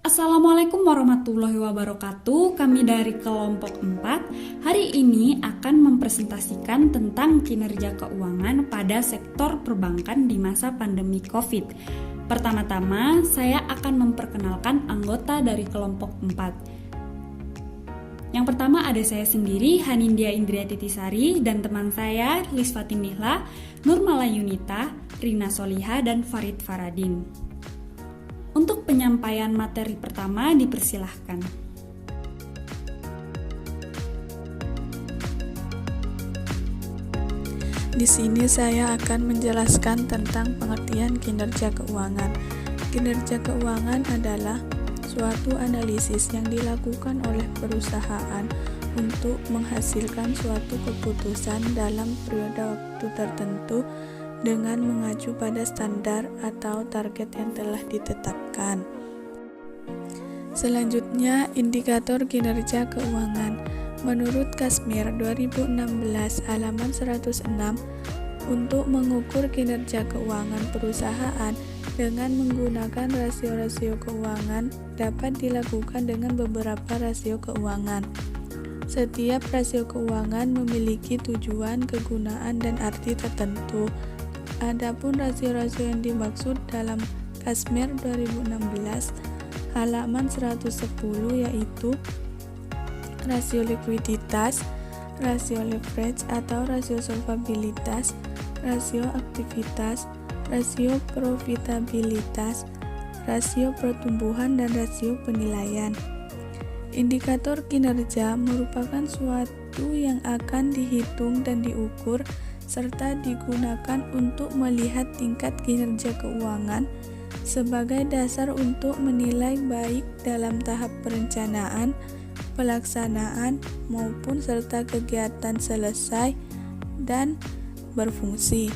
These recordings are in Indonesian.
Assalamualaikum warahmatullahi wabarakatuh. Kami dari kelompok 4 hari ini akan mempresentasikan tentang kinerja keuangan pada sektor perbankan di masa pandemi COVID. Pertama-tama, saya akan memperkenalkan anggota dari kelompok 4. Yang pertama ada saya sendiri, Hanindya Indriatitisari, dan teman saya, Lisvati Mihla, Nurmala Yunita, Rina Soliha, dan Farid Faradin. Untuk penyampaian materi pertama dipersilahkan. Di sini saya akan menjelaskan tentang pengertian kinerja keuangan. Kinerja keuangan adalah suatu analisis yang dilakukan oleh perusahaan untuk menghasilkan suatu keputusan dalam periode waktu tertentu dengan mengacu pada standar atau target yang telah ditetapkan. Selanjutnya, indikator kinerja keuangan. Menurut Kasmir 2016 halaman 106, untuk mengukur kinerja keuangan perusahaan dengan menggunakan rasio-rasio keuangan dapat dilakukan dengan beberapa rasio keuangan. Setiap rasio keuangan memiliki tujuan, kegunaan, dan arti tertentu. Adapun rasio-rasio yang dimaksud dalam Kasmir 2016 halaman 110 yaitu rasio likuiditas, rasio leverage atau rasio solvabilitas, rasio aktivitas, rasio profitabilitas, rasio pertumbuhan, dan rasio penilaian. Indikator kinerja merupakan suatu yang akan dihitung dan diukur serta digunakan untuk melihat tingkat kinerja keuangan sebagai dasar untuk menilai baik dalam tahap perencanaan, pelaksanaan, maupun serta kegiatan selesai dan berfungsi.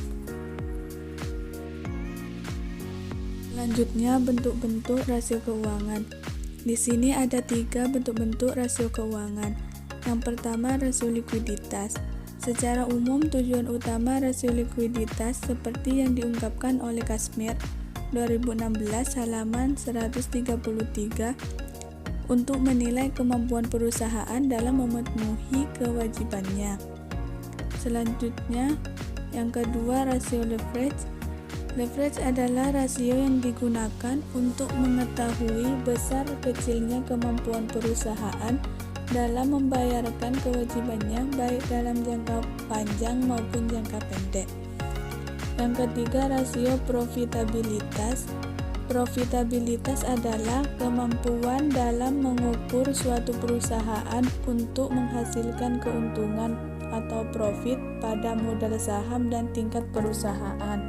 Selanjutnya, bentuk-bentuk rasio keuangan. Di sini ada 3 bentuk-bentuk rasio keuangan. Yang pertama, rasio likuiditas. Secara umum, tujuan utama rasio likuiditas seperti yang diungkapkan oleh Kasmir 2016 halaman 133 untuk menilai kemampuan perusahaan dalam memenuhi kewajibannya. Selanjutnya, yang kedua, rasio leverage. Leverage adalah rasio yang digunakan untuk mengetahui besar kecilnya kemampuan perusahaan dalam membayarkan kewajibannya baik dalam jangka panjang maupun jangka pendek. Yang ketiga, rasio profitabilitas. Profitabilitas adalah kemampuan dalam mengukur suatu perusahaan untuk menghasilkan keuntungan atau profit pada modal saham dan tingkat perusahaan.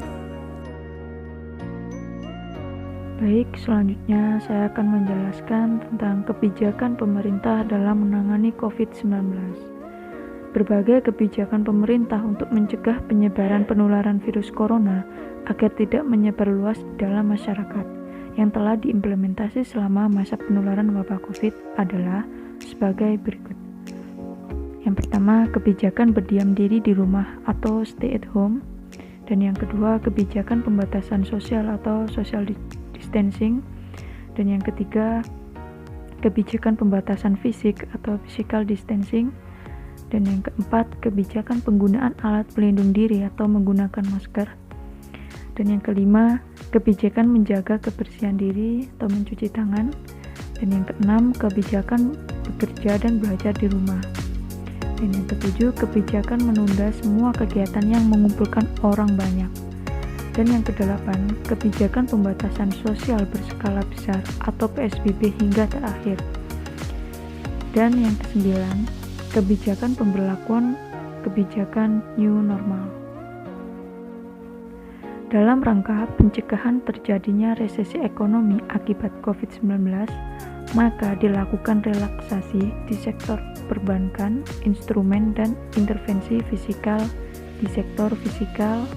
Baik, selanjutnya saya akan menjelaskan tentang kebijakan pemerintah dalam menangani COVID-19. Berbagai kebijakan pemerintah untuk mencegah penyebaran penularan virus corona agar tidak menyebar luas di dalam masyarakat yang telah diimplementasi selama masa penularan wabah COVID adalah sebagai berikut. Yang pertama, kebijakan berdiam diri di rumah atau stay at home. Dan yang kedua, kebijakan pembatasan sosial atau social distancing. Dan yang ketiga, kebijakan pembatasan fisik atau physical distancing. Dan yang keempat, kebijakan penggunaan alat pelindung diri atau menggunakan masker. Dan yang kelima, kebijakan menjaga kebersihan diri atau mencuci tangan. Dan yang keenam, kebijakan bekerja dan belajar di rumah. Dan yang ketujuh, kebijakan menunda semua kegiatan yang mengumpulkan orang banyak. Dan yang kedelapan, kebijakan pembatasan sosial berskala besar atau PSBB hingga terakhir. Dan yang kesembilan, kebijakan pemberlakuan kebijakan new normal. Dalam rangka pencegahan terjadinya resesi ekonomi akibat COVID-19, maka dilakukan relaksasi di sektor perbankan, instrumen, dan intervensi fiskal di sektor fiskal,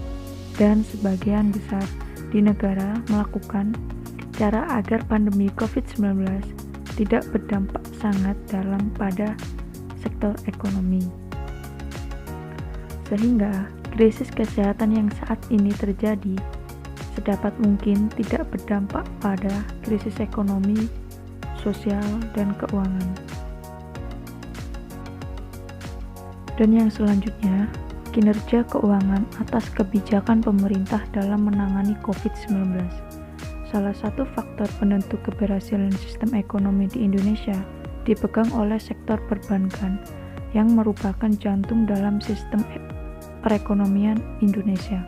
dan sebagian besar di negara melakukan cara agar pandemi COVID-19 tidak berdampak sangat dalam pada sektor ekonomi. Sehingga krisis kesehatan yang saat ini terjadi sedapat mungkin tidak berdampak pada krisis ekonomi sosial dan keuangan. Dan yang selanjutnya, kinerja keuangan atas kebijakan pemerintah dalam menangani COVID-19. Salah satu faktor penentu keberhasilan sistem ekonomi di Indonesia dipegang oleh sektor perbankan yang merupakan jantung dalam sistem perekonomian Indonesia.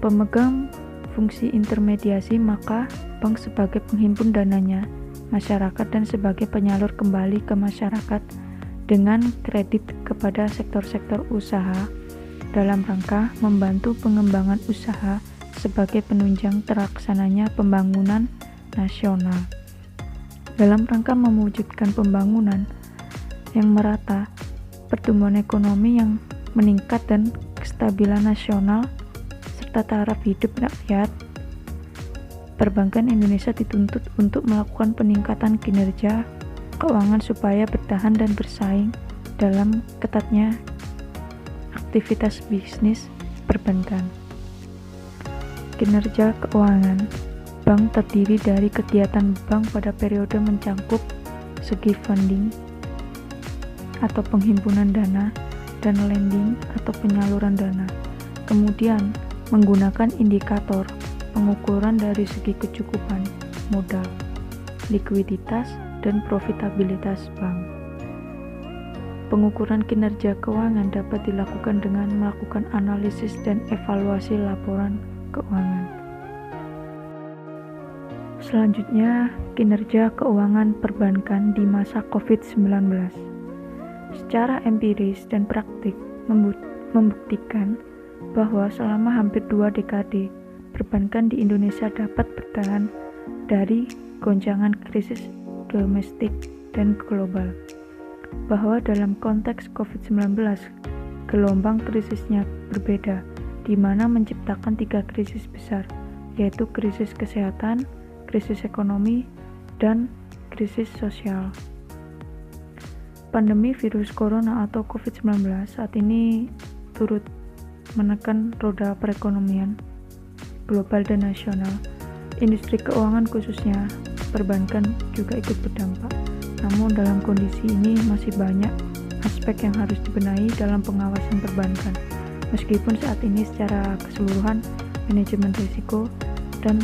Pemegang fungsi intermediasi, maka bank sebagai penghimpun dananya masyarakat dan sebagai penyalur kembali ke masyarakat dengan kredit kepada sektor-sektor usaha dalam rangka membantu pengembangan usaha sebagai penunjang terlaksananya pembangunan nasional. Dalam rangka mewujudkan pembangunan yang merata, pertumbuhan ekonomi yang meningkat dan kestabilan nasional serta taraf hidup rakyat, perbankan Indonesia dituntut untuk melakukan peningkatan kinerja keuangan supaya bertahan dan bersaing dalam ketatnya aktivitas bisnis perbankan. Kinerja keuangan bank terdiri dari kegiatan bank pada periode mencangkup segi funding atau penghimpunan dana dan lending atau penyaluran dana. Kemudian menggunakan indikator pengukuran dari segi kecukupan modal, likuiditas, dan profitabilitas bank. Pengukuran kinerja keuangan dapat dilakukan dengan melakukan analisis dan evaluasi laporan keuangan. Selanjutnya, kinerja keuangan perbankan di masa COVID-19. Secara empiris dan praktik membuktikan bahwa selama hampir 2 dekade, perbankan di Indonesia dapat bertahan dari goncangan krisis domestik dan global. Bahwa dalam konteks COVID-19, gelombang krisisnya berbeda, di mana menciptakan 3 krisis besar, yaitu krisis kesehatan, krisis ekonomi, dan krisis sosial. Pandemi virus corona atau COVID-19 saat ini turut menekan roda perekonomian global dan nasional. Industri keuangan khususnya perbankan juga ikut berdampak. Namun dalam kondisi ini masih banyak aspek yang harus dibenahi dalam pengawasan perbankan. Meskipun saat ini secara keseluruhan manajemen risiko dan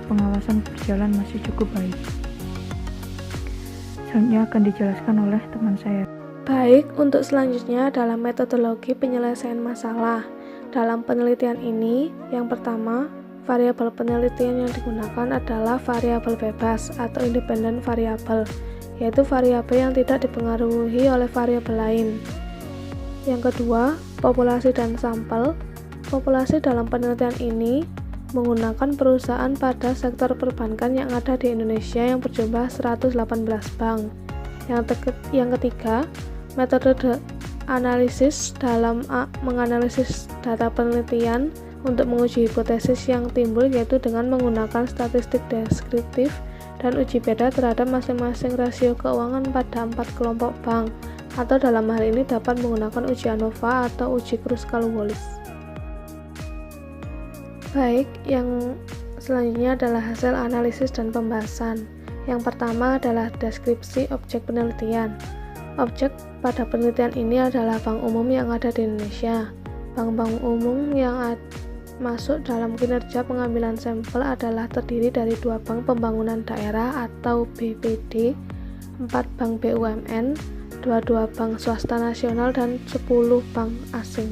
pengawasan berjalan masih cukup baik. Selanjutnya akan dijelaskan oleh teman saya. Baik, untuk selanjutnya adalah metodologi penyelesaian masalah. Dalam penelitian ini, yang pertama, variabel penelitian yang digunakan adalah variabel bebas atau independent variable, yaitu variabel yang tidak dipengaruhi oleh variabel lain. Yang kedua, populasi dan sampel. Populasi dalam penelitian ini menggunakan perusahaan pada sektor perbankan yang ada di Indonesia yang berjumlah 118 bank. Yang ketiga, metode analisis dalam menganalisis data penelitian untuk menguji hipotesis yang timbul, yaitu dengan menggunakan statistik deskriptif dan uji beda terhadap masing-masing rasio keuangan pada 4 kelompok bank, atau dalam hal ini dapat menggunakan uji ANOVA atau uji Kruskal-Wallis. Baik, yang selanjutnya adalah hasil analisis dan pembahasan. Yang pertama adalah deskripsi objek penelitian. Objek pada penelitian ini adalah bank umum yang ada di Indonesia. Bank-bank umum yang masuk dalam kinerja pengambilan sampel adalah terdiri dari 2 bank pembangunan daerah atau BPD, 4 bank BUMN, 22 bank swasta nasional, dan 10 bank asing.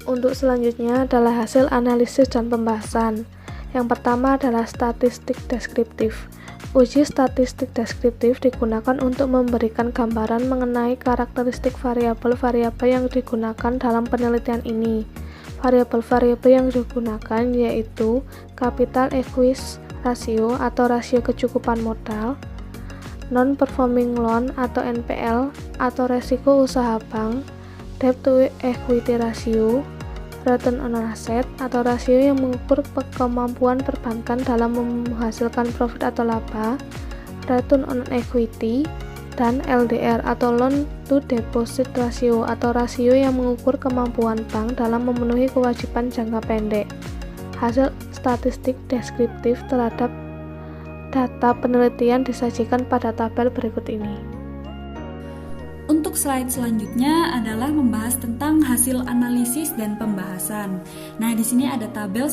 Untuk selanjutnya adalah hasil analisis dan pembahasan. Yang pertama adalah statistik deskriptif. Uji statistik deskriptif digunakan untuk memberikan gambaran mengenai karakteristik variabel-variabel yang digunakan dalam penelitian ini. Variabel-variabel yang digunakan yaitu capital equity ratio atau rasio kecukupan modal, non-performing loan atau NPL atau resiko usaha bank, debt to equity ratio, return on asset atau rasio yang mengukur kemampuan perbankan dalam menghasilkan profit atau laba, return on equity, dan LDR atau loan to deposit ratio atau rasio yang mengukur kemampuan bank dalam memenuhi kewajiban jangka pendek. Hasil statistik deskriptif terhadap Data penelitian disajikan pada tabel berikut ini. Untuk slide selanjutnya adalah membahas tentang hasil analisis dan pembahasan. Nah, di sini ada tabel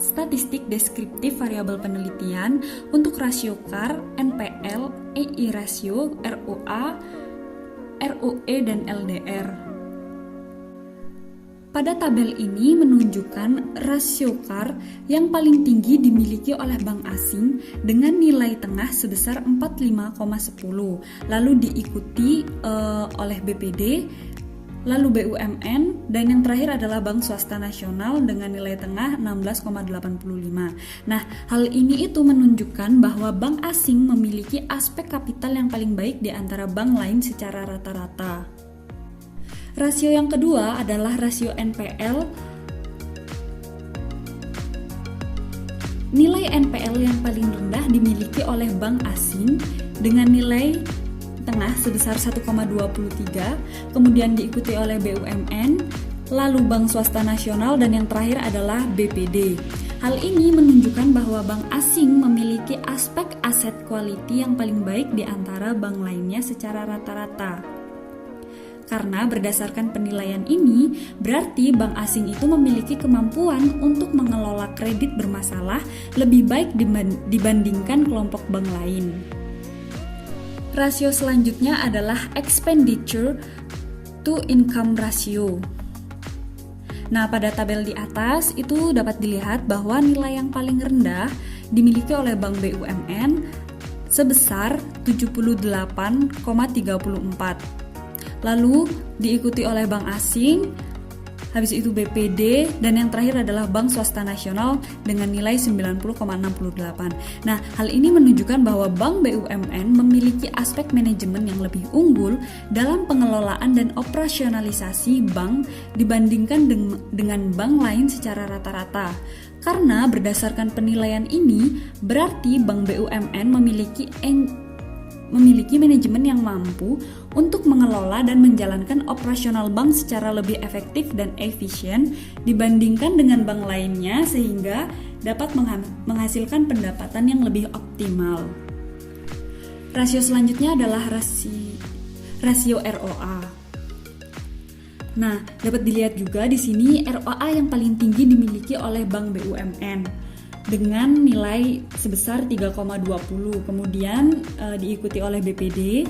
statistik deskriptif variabel penelitian untuk rasio CAR, NPL, EI ratio, ROA, ROE, dan LDR. Pada tabel ini menunjukkan rasio CAR yang paling tinggi dimiliki oleh bank asing dengan nilai tengah sebesar 45,10, lalu diikuti oleh BPD, lalu BUMN, dan yang terakhir adalah Bank Swasta Nasional dengan nilai tengah 16,85. Nah, hal ini itu menunjukkan bahwa bank asing memiliki aspek kapital yang paling baik di antara bank lain secara rata-rata. Rasio yang kedua adalah rasio NPL. Nilai NPL yang paling rendah dimiliki oleh bank asing dengan nilai tengah sebesar 1,23, kemudian diikuti oleh BUMN, lalu Bank Swasta Nasional, dan yang terakhir adalah BPD. Hal ini menunjukkan bahwa bank asing memiliki aspek aset quality yang paling baik di antara bank lainnya secara rata-rata. Karena berdasarkan penilaian ini, berarti bank asing itu memiliki kemampuan untuk mengelola kredit bermasalah lebih baik dibandingkan kelompok bank lain. Rasio selanjutnya adalah expenditure to income ratio. Nah, pada tabel di atas itu dapat dilihat bahwa nilai yang paling rendah dimiliki oleh Bank BUMN sebesar 78,34. Lalu diikuti oleh bank asing, habis itu BPD, dan yang terakhir adalah Bank Swasta Nasional dengan nilai 90,68. Nah, hal ini menunjukkan bahwa Bank BUMN memiliki aspek manajemen yang lebih unggul dalam pengelolaan dan operasionalisasi bank dibandingkan dengan bank lain secara rata-rata. Karena berdasarkan penilaian ini, berarti Bank BUMN memiliki manajemen yang mampu untuk mengelola dan menjalankan operasional bank secara lebih efektif dan efisien dibandingkan dengan bank lainnya, sehingga dapat menghasilkan pendapatan yang lebih optimal. Rasio selanjutnya adalah rasio ROA. Nah, dapat dilihat juga di sini ROA yang paling tinggi dimiliki oleh Bank BUMN dengan nilai sebesar 3,20, kemudian diikuti oleh BPD,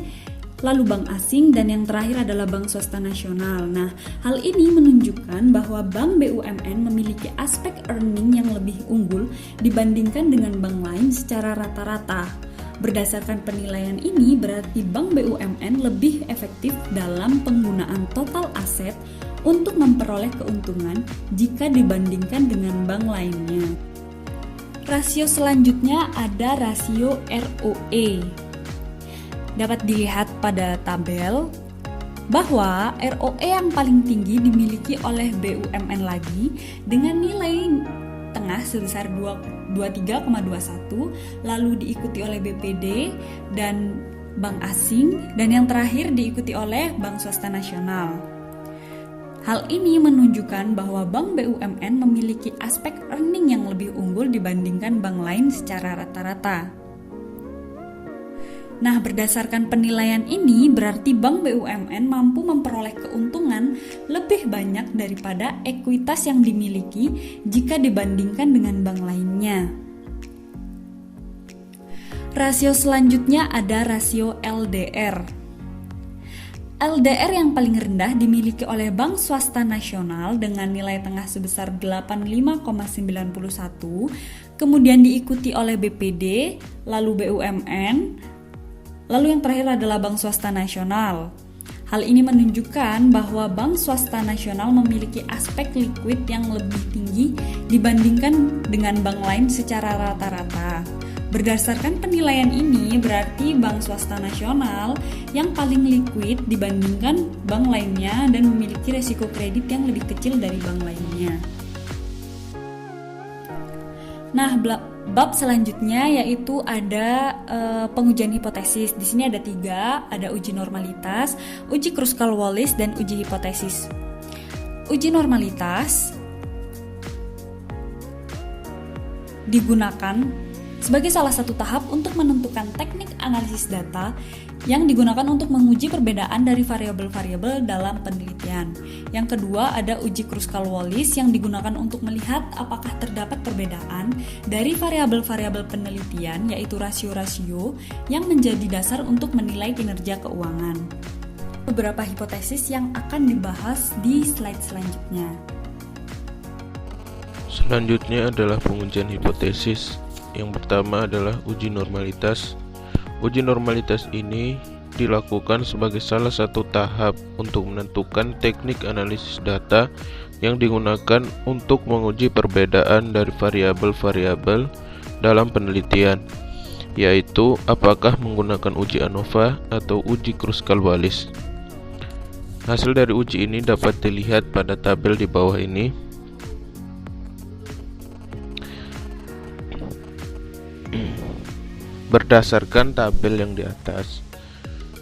lalu bank asing, dan yang terakhir adalah Bank Swasta Nasional. Nah, hal ini menunjukkan bahwa Bank BUMN memiliki aspek earning yang lebih unggul dibandingkan dengan bank lain secara rata-rata. Berdasarkan penilaian ini, berarti Bank BUMN lebih efektif dalam penggunaan total aset untuk memperoleh keuntungan jika dibandingkan dengan bank lainnya. Rasio selanjutnya ada rasio ROE. Dapat dilihat pada tabel bahwa ROE yang paling tinggi dimiliki oleh BUMN lagi dengan nilai tengah sebesar 23,21, lalu diikuti oleh BPD dan bank asing, dan yang terakhir diikuti oleh Bank Swasta Nasional. Hal ini menunjukkan bahwa Bank BUMN memiliki aspek earning yang lebih unggul dibandingkan bank lain secara rata-rata. Nah, berdasarkan penilaian ini, berarti Bank BUMN mampu memperoleh keuntungan lebih banyak daripada ekuitas yang dimiliki jika dibandingkan dengan bank lainnya. Rasio selanjutnya ada rasio LDR. LDR yang paling rendah dimiliki oleh Bank Swasta Nasional dengan nilai tengah sebesar 85,91, kemudian diikuti oleh BPD, lalu BUMN, lalu yang terakhir adalah Bank Swasta Nasional. Hal ini menunjukkan bahwa Bank Swasta Nasional memiliki aspek liquid yang lebih tinggi dibandingkan dengan bank lain secara rata-rata. Berdasarkan penilaian ini, berarti Bank Swasta Nasional yang paling liquid dibandingkan bank lainnya dan memiliki resiko kredit yang lebih kecil dari bank lainnya. Nah, bab selanjutnya yaitu ada pengujian hipotesis. Di sini ada 3, ada uji normalitas, uji Kruskal-Wallis, dan uji hipotesis. Uji normalitas digunakan sebagai salah satu tahap untuk menentukan teknik analisis data yang digunakan untuk menguji perbedaan dari variabel-variabel dalam penelitian. Yang kedua, ada uji Kruskal-Wallis yang digunakan untuk melihat apakah terdapat perbedaan dari variabel-variabel penelitian, yaitu rasio-rasio yang menjadi dasar untuk menilai kinerja keuangan. Beberapa hipotesis yang akan dibahas di slide selanjutnya. Selanjutnya adalah pengujian hipotesis. Yang pertama adalah uji normalitas. Uji normalitas ini dilakukan sebagai salah satu tahap untuk menentukan teknik analisis data yang digunakan untuk menguji perbedaan dari variabel-variabel dalam penelitian, yaitu apakah menggunakan uji ANOVA atau uji Kruskal-Wallis. Hasil dari uji ini dapat dilihat pada tabel di bawah ini. Berdasarkan tabel yang di atas,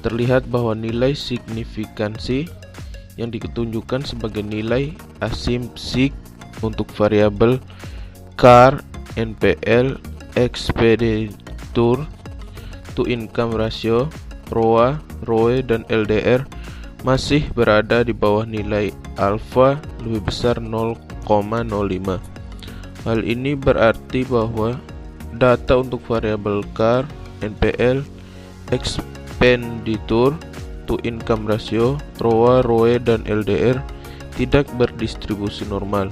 terlihat bahwa nilai signifikansi yang ditunjukkan sebagai nilai asymsik untuk variabel CAR, NPL, expenditure to income ratio, ROA, ROE, dan LDR masih berada di bawah nilai alfa lebih besar 0,05. Hal ini berarti bahwa data untuk variabel CAR, NPL, expenditure to income ratio, ROA, ROE, dan LDR tidak berdistribusi normal.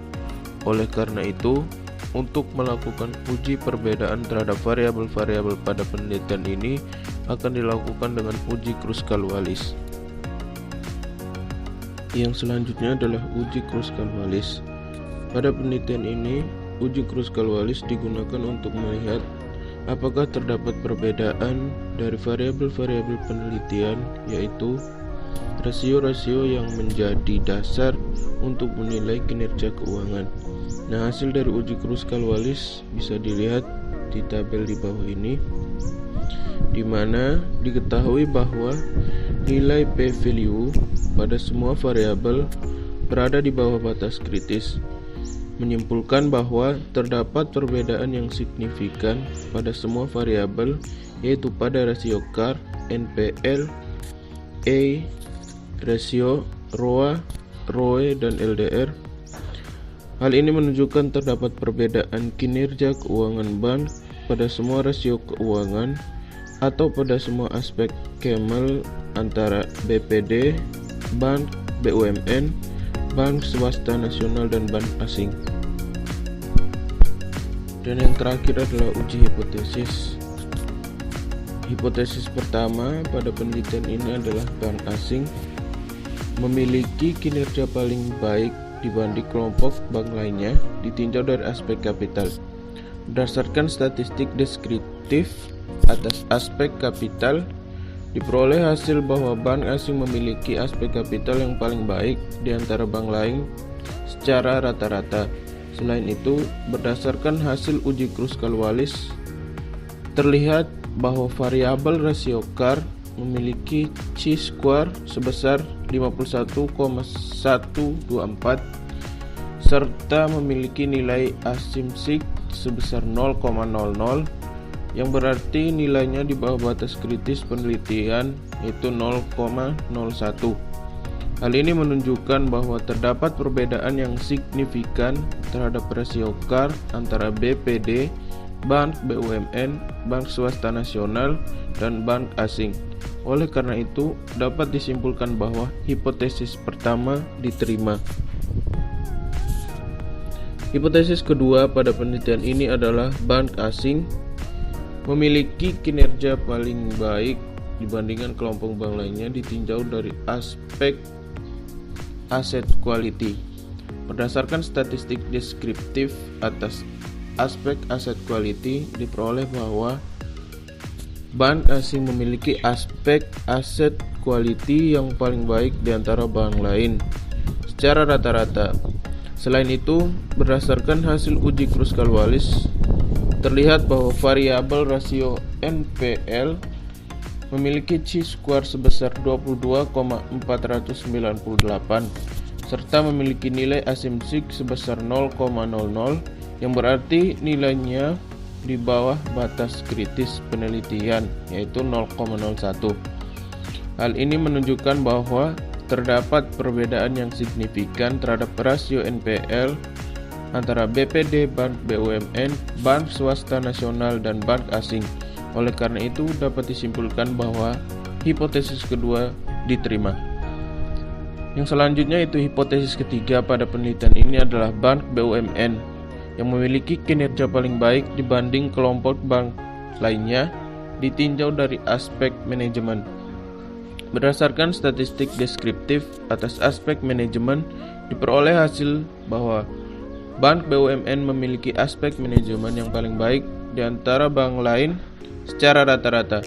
Oleh karena itu, untuk melakukan uji perbedaan terhadap variabel-variabel pada penelitian ini akan dilakukan dengan uji Kruskal-Wallis. Yang selanjutnya adalah uji Kruskal-Wallis. Pada penelitian ini, uji Kruskal-Wallis digunakan untuk melihat apakah terdapat perbedaan dari variabel-variabel penelitian, yaitu rasio-rasio yang menjadi dasar untuk menilai kinerja keuangan. Nah, hasil dari uji Kruskal-Wallis bisa dilihat di tabel di bawah ini, di mana diketahui bahwa nilai p-value pada semua variabel berada di bawah batas kritis, menyimpulkan bahwa terdapat perbedaan yang signifikan pada semua variabel, yaitu pada rasio CAR, NPL, rasio, ROA, ROE, dan LDR. Hal ini menunjukkan terdapat perbedaan kinerja keuangan bank pada semua rasio keuangan atau pada semua aspek KML antara BPD, bank, BUMN, bank swasta nasional, dan bank asing. Dan yang terakhir adalah uji hipotesis. Hipotesis pertama pada penelitian ini adalah bank asing memiliki kinerja paling baik dibanding kelompok bank lainnya ditinjau dari aspek kapital. Berdasarkan statistik deskriptif atas aspek kapital, diperoleh hasil bahwa bank asing memiliki aspek kapital yang paling baik di antara bank lain secara rata-rata. Selain itu, berdasarkan hasil uji Kruskal-Wallis, terlihat bahwa variabel rasio CAR memiliki chi-square sebesar 51,124 serta memiliki nilai asymsik sebesar 0,00, yang berarti nilainya di bawah batas kritis penelitian, yaitu 0,01. Hal ini menunjukkan bahwa terdapat perbedaan yang signifikan terhadap rasio CAR antara BPD, bank BUMN, bank swasta nasional, dan bank asing. Oleh karena itu, dapat disimpulkan bahwa hipotesis pertama diterima. Hipotesis kedua pada penelitian ini adalah bank asing memiliki kinerja paling baik dibandingkan kelompok bank lainnya ditinjau dari aspek asset quality. Berdasarkan statistik deskriptif atas aspek asset quality, diperoleh bahwa bank asing memiliki aspek asset quality yang paling baik di antara bank lain secara rata-rata. Selain itu, berdasarkan hasil uji Kruskal-Wallis, terlihat bahwa variabel rasio NPL memiliki chi-square sebesar 22,498 serta memiliki nilai asymsik sebesar 0,00, yang berarti nilainya di bawah batas kritis penelitian, yaitu 0,01. Hal ini menunjukkan bahwa terdapat perbedaan yang signifikan terhadap rasio NPL antara BPD, bank BUMN, bank swasta nasional, dan bank asing. Oleh karena itu, dapat disimpulkan bahwa hipotesis kedua diterima. Yang selanjutnya itu hipotesis ketiga pada penelitian ini adalah bank BUMN yang memiliki kinerja paling baik dibanding kelompok bank lainnya ditinjau dari aspek manajemen. Berdasarkan statistik deskriptif atas aspek manajemen, diperoleh hasil bahwa bank BUMN memiliki aspek manajemen yang paling baik di antara bank lain secara rata-rata.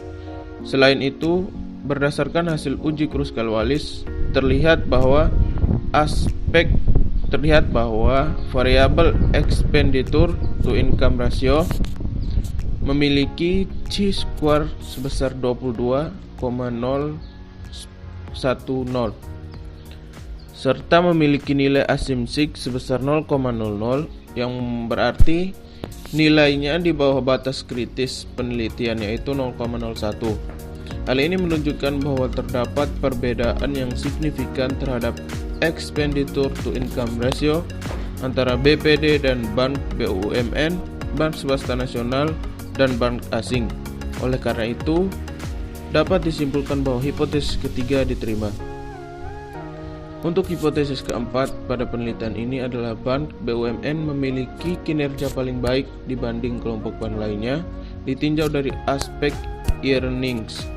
Selain itu, berdasarkan hasil uji Kruskal-Wallis, terlihat bahwa variabel expenditure to income ratio memiliki chi-square sebesar 22,010 serta memiliki nilai asumsi sebesar 0,00 yang berarti nilainya di bawah batas kritis penelitian, yaitu 0,01. Hal ini menunjukkan bahwa terdapat perbedaan yang signifikan terhadap expenditure to income ratio antara BPD dan bank BUMN, bank swasta nasional, dan bank asing. Oleh karena itu, dapat disimpulkan bahwa hipotesis ketiga diterima. Untuk hipotesis keempat pada penelitian ini adalah bank BUMN memiliki kinerja paling baik dibanding kelompok bank lainnya ditinjau dari aspek earnings.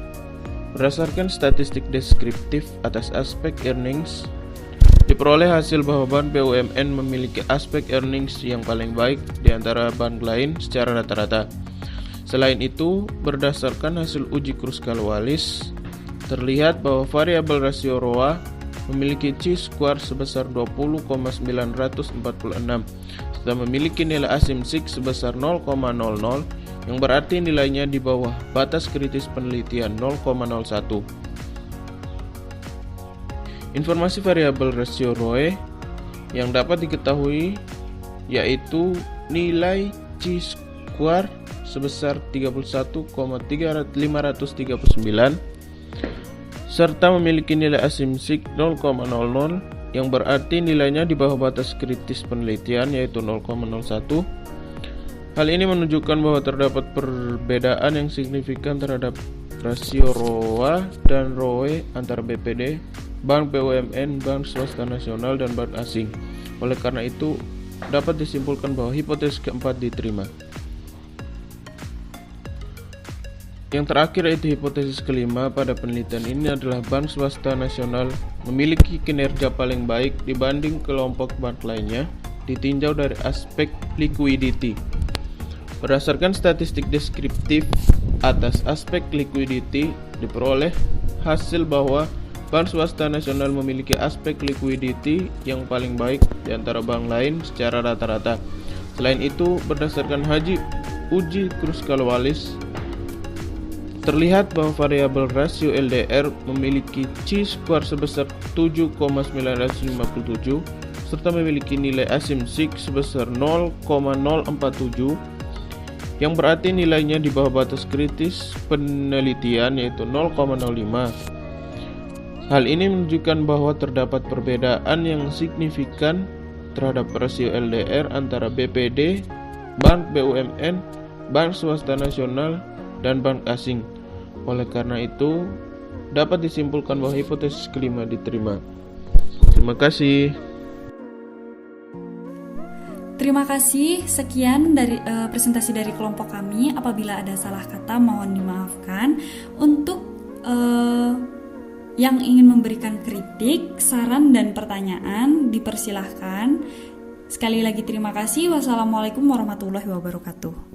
Berdasarkan statistik deskriptif atas aspek earnings, diperoleh hasil bahwa bank BUMN memiliki aspek earnings yang paling baik di antara bank lain secara rata-rata. Selain itu, berdasarkan hasil uji Kruskal-Wallis, terlihat bahwa variabel rasio ROA memiliki chi-square sebesar 20,946 serta memiliki nilai asumsi sebesar 0,00 yang berarti nilainya di bawah batas kritis penelitian 0,01. Informasi variabel rasio ROE yang dapat diketahui yaitu nilai chi-square sebesar 31,539 serta memiliki nilai asumsi 0,00 yang berarti nilainya di bawah batas kritis penelitian, yaitu 0,01. Hal ini menunjukkan bahwa terdapat perbedaan yang signifikan terhadap rasio ROA dan ROE antara BPD, bank BUMN, bank swasta nasional, dan bank asing. Oleh karena itu, dapat disimpulkan bahwa hipotesis keempat diterima. Yang terakhir yaitu hipotesis kelima pada penelitian ini adalah bank swasta nasional memiliki kinerja paling baik dibanding kelompok bank lainnya ditinjau dari aspek liquidity. Berdasarkan statistik deskriptif atas aspek liquidity, diperoleh hasil bahwa bank swasta nasional memiliki aspek liquidity yang paling baik di antara bank lain secara rata-rata. Selain itu, berdasarkan uji Kruskal-Wallis, terlihat bahwa variabel rasio LDR memiliki chi-square sebesar 7,957 serta memiliki nilai asumsi sebesar 0,047 yang berarti nilainya di bawah batas kritis penelitian, yaitu 0,05. Hal ini menunjukkan bahwa terdapat perbedaan yang signifikan terhadap rasio LDR antara BPD, bank BUMN, bank swasta nasional, dan bank asing. Oleh karena itu, dapat disimpulkan bahwa hipotesis kelima diterima. Terima kasih. Terima kasih, sekian dari presentasi dari kelompok kami. Apabila ada salah kata mohon dimaafkan. Untuk yang ingin memberikan kritik, saran, dan pertanyaan dipersilahkan. Sekali lagi terima kasih. Wassalamualaikum warahmatullahi wabarakatuh.